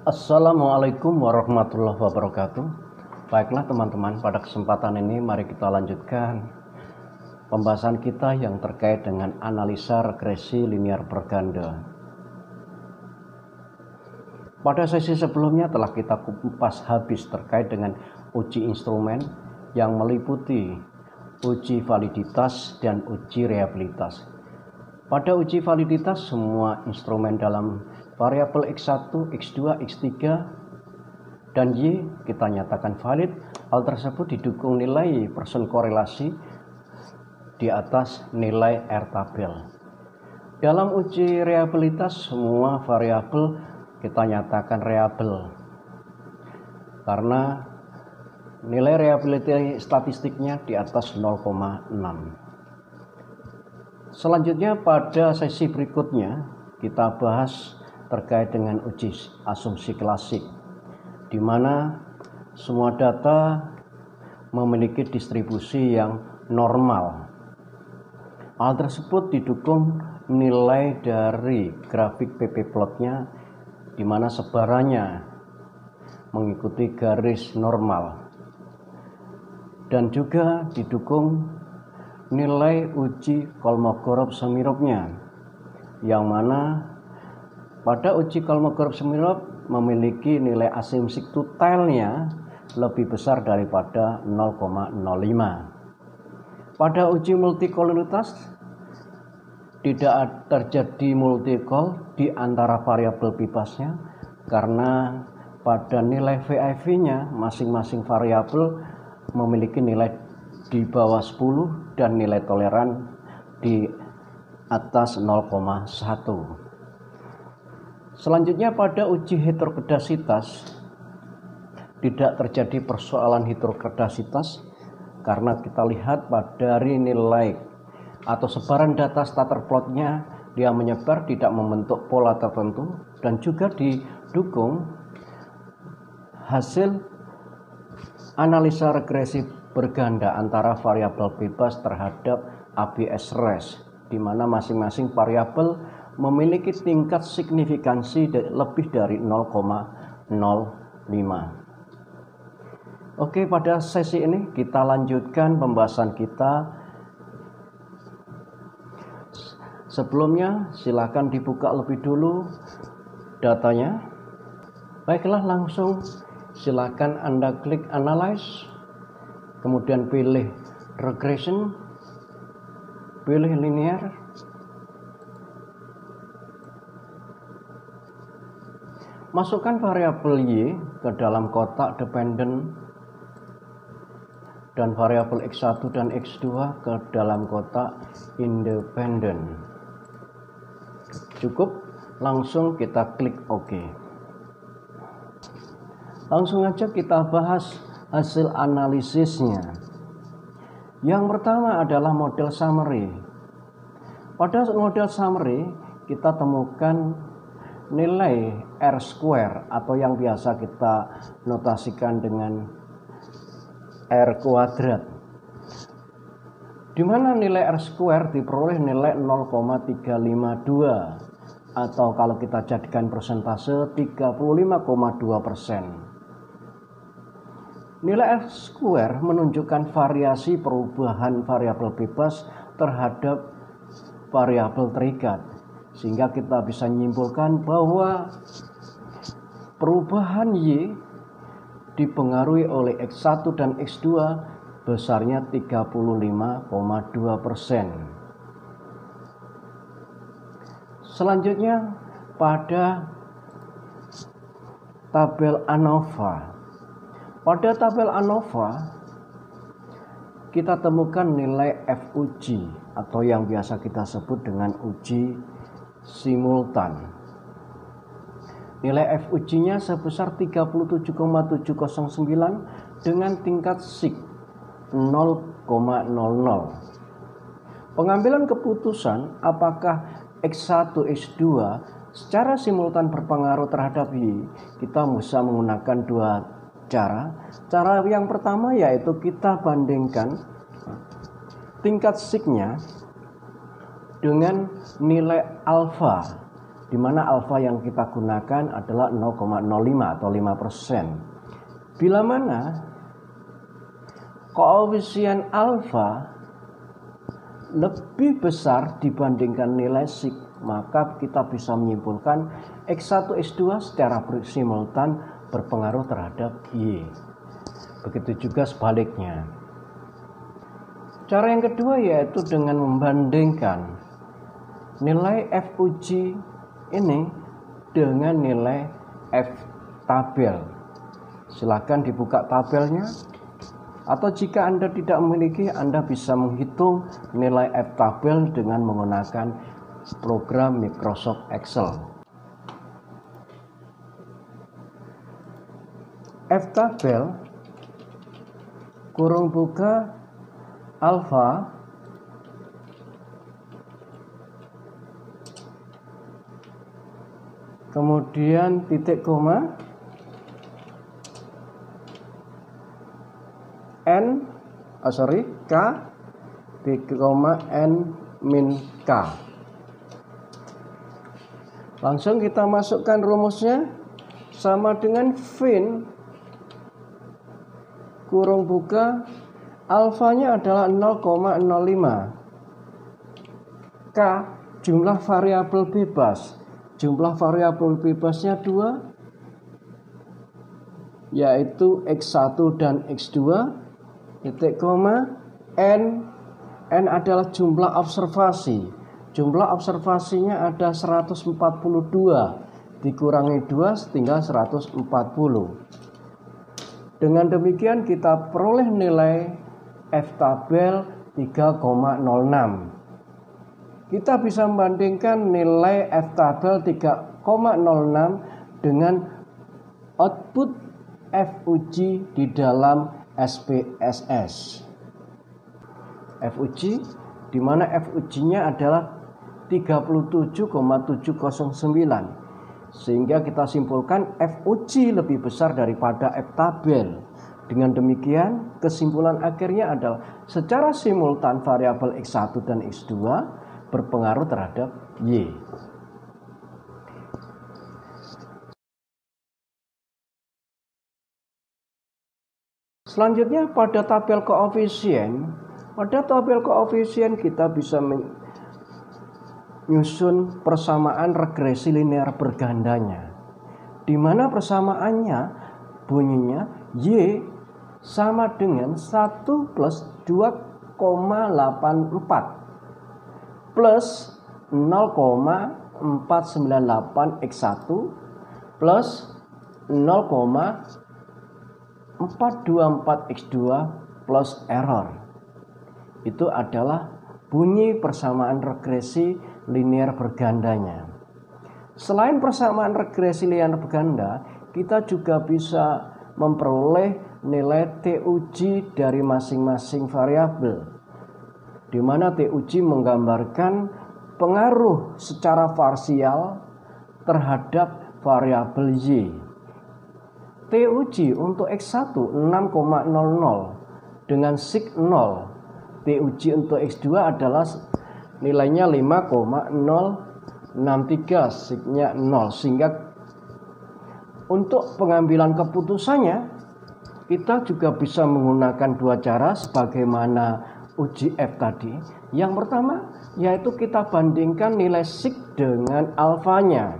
Assalamualaikum warahmatullahi wabarakatuh. Baiklah teman-teman, pada kesempatan ini mari kita lanjutkan pembahasan kita yang terkait dengan analisa regresi linear berganda. Pada sesi sebelumnya telah kita kupas habis terkait dengan uji instrumen yang meliputi uji validitas dan uji reabilitas. Pada uji validitas, semua instrumen dalam variabel X1, X2, X3, dan Y kita nyatakan valid. Hal tersebut didukung nilai persen korelasi di atas nilai R tabel. Dalam uji reabilitas, semua variabel kita nyatakan reabel karena nilai reabilitas statistiknya di atas 0,6. Selanjutnya pada sesi berikutnya kita bahas terkait dengan uji asumsi klasik, di mana semua data memiliki distribusi yang normal. Hal tersebut didukung nilai dari grafik PP plotnya, di mana sebarannya mengikuti garis normal, dan juga didukung nilai uji Kolmogorov-Smirnovnya, yang mana pada uji Kolmogorov-Smirnov memiliki nilai asumsi totalnya lebih besar daripada 0,05. Pada uji multikolinitas tidak terjadi multikol di antara variabel bebasnya karena pada nilai VIV-nya masing-masing variabel memiliki nilai di bawah 10 dan nilai toleran di atas 0,1. Selanjutnya pada uji heterokedasitas tidak terjadi persoalan heterokedasitas karena kita lihat dari nilai atau sebaran data starter plotnya, dia menyebar tidak membentuk pola tertentu, dan juga didukung hasil analisa regresi berganda antara variabel bebas terhadap ABS res, di mana masing-masing variabel memiliki tingkat signifikansi lebih dari 0,05. Oke, pada sesi ini kita lanjutkan pembahasan kita. Sebelumnya silakan dibuka lebih dulu datanya. Baiklah, langsung silakan Anda klik analyze, kemudian pilih regression, pilih linear, masukkan variabel Y ke dalam kotak dependent dan variabel X1 dan X2 ke dalam kotak independent. Cukup, langsung kita klik OK. Langsung aja kita bahas hasil analisisnya. Yang pertama adalah model summary. Pada model summary kita temukan nilai R square atau yang biasa kita notasikan dengan R kuadrat, di mana nilai R square diperoleh nilai 0,352 atau kalau kita jadikan persentase 35,2%. Nilai R square menunjukkan variasi perubahan variabel bebas terhadap variabel terikat, sehingga kita bisa menyimpulkan bahwa perubahan Y dipengaruhi oleh X1 dan X2 besarnya 35,2%. Selanjutnya pada tabel ANOVA. Pada tabel ANOVA kita temukan nilai FUG atau yang biasa kita sebut dengan uji simultan. Nilai FUG-nya sebesar 37,709 dengan tingkat sig 0,00. Pengambilan keputusan apakah X1, X2 secara simultan berpengaruh terhadap Y, kita bisa menggunakan dua cara. Cara yang pertama yaitu kita bandingkan tingkat signya dengan nilai alfa di mana alfa yang kita gunakan adalah 0,05 atau 5%. Bila mana koefisien alfa lebih besar dibandingkan nilai sig, maka kita bisa menyimpulkan X1, X2 secara simultan berpengaruh terhadap Y. Begitu juga sebaliknya. Cara yang kedua yaitu dengan membandingkan nilai F uji ini dengan nilai F tabel. Silakan dibuka tabelnya, atau jika Anda tidak memiliki, Anda bisa menghitung nilai F tabel dengan menggunakan program Microsoft Excel. F tabel kurung buka alfa kemudian titik koma K titik koma N min K. Langsung kita masukkan rumusnya, sama dengan fin kurung buka alfanya adalah 0,05, K jumlah variabel bebas. Jumlah variabel bebasnya 2, yaitu X1 dan X2, titik koma N adalah jumlah observasi. Jumlah observasinya ada 142, dikurangi 2 tinggal 140. Dengan demikian kita peroleh nilai F tabel 3,06. Kita bisa membandingkan nilai F tabel 3,06 dengan output F uji di dalam SPSS. F uji, di mana F ujinya adalah 37,709. Sehingga kita simpulkan F uji lebih besar daripada F tabel. Dengan demikian, kesimpulan akhirnya adalah secara simultan variabel X1 dan X2 berpengaruh terhadap Y. Selanjutnya pada tabel koefisien. Pada tabel koefisien kita bisa menyusun persamaan regresi linear bergandanya. Di mana persamaannya bunyinya Y sama dengan 1 plus 2,84 plus 0,498 X1 plus 0,424 X2 plus error. Itu adalah bunyi persamaan regresi linear bergandanya. Selain persamaan regresi linear berganda, kita juga bisa memperoleh nilai T uji dari masing-masing variabel, di mana T uji menggambarkan pengaruh secara parsial terhadap variabel Y. T uji untuk X1 6,00 dengan sig 0. T uji untuk X2 adalah nilainya 5,063, signya 0. Sehingga untuk pengambilan keputusannya kita juga bisa menggunakan dua cara sebagaimana uji F tadi. Yang pertama yaitu kita bandingkan nilai sig dengan alfanya,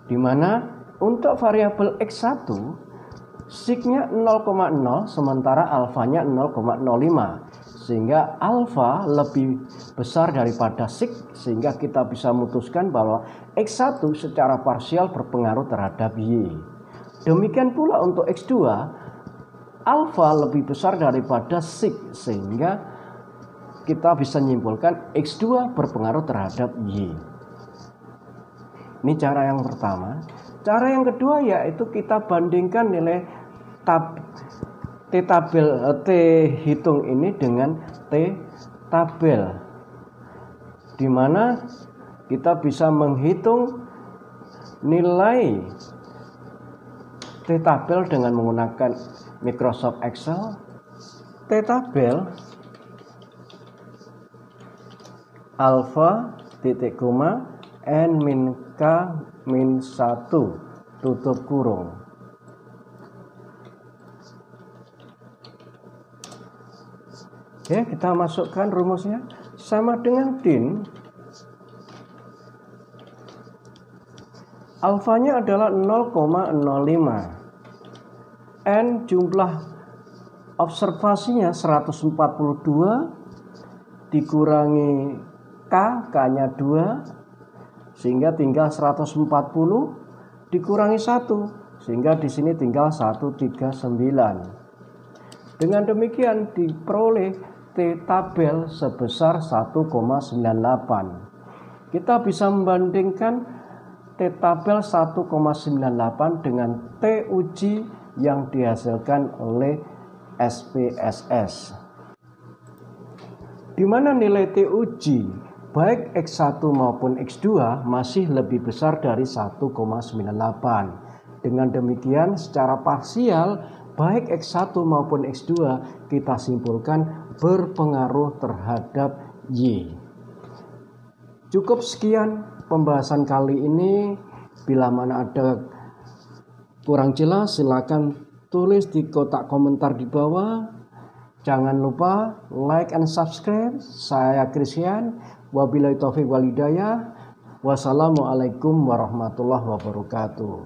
di mana untuk variabel X1 signya 0,0 sementara alfanya 0,05, sehingga alfa lebih besar daripada sig, sehingga kita bisa memutuskan bahwa X1 secara parsial berpengaruh terhadap Y. Demikian pula untuk X2, alfa lebih besar daripada sig, sehingga kita bisa menyimpulkan X2 berpengaruh terhadap Y. Ini cara yang pertama. Cara yang kedua yaitu kita bandingkan nilai T hitung ini dengan T tabel, di mana kita bisa menghitung nilai T tabel dengan menggunakan Microsoft Excel. T tabel alfa titik koma, N min K min 1 tutup kurung. Oke, kita masukkan rumusnya sama dengan din. Alfanya adalah 0,05. N jumlah observasinya 142 dikurangi K-nya 2 sehingga tinggal 140 dikurangi 1 sehingga di sini tinggal 139. Dengan demikian diperoleh T tabel sebesar 1,98. Kita bisa membandingkan T tabel 1,98 dengan T uji yang dihasilkan oleh SPSS. Di mana nilai T uji baik X1 maupun X2 masih lebih besar dari 1,98. Dengan demikian secara parsial baik X1 maupun X2 kita simpulkan berpengaruh terhadap Y. Cukup sekian pembahasan kali ini. Bila mana ada kurang jelas silakan tulis di kotak komentar di bawah. Jangan lupa like and subscribe. Saya Christian. Wabillahi taufiq wal hidayah. Wassalamualaikum warahmatullahi wabarakatuh.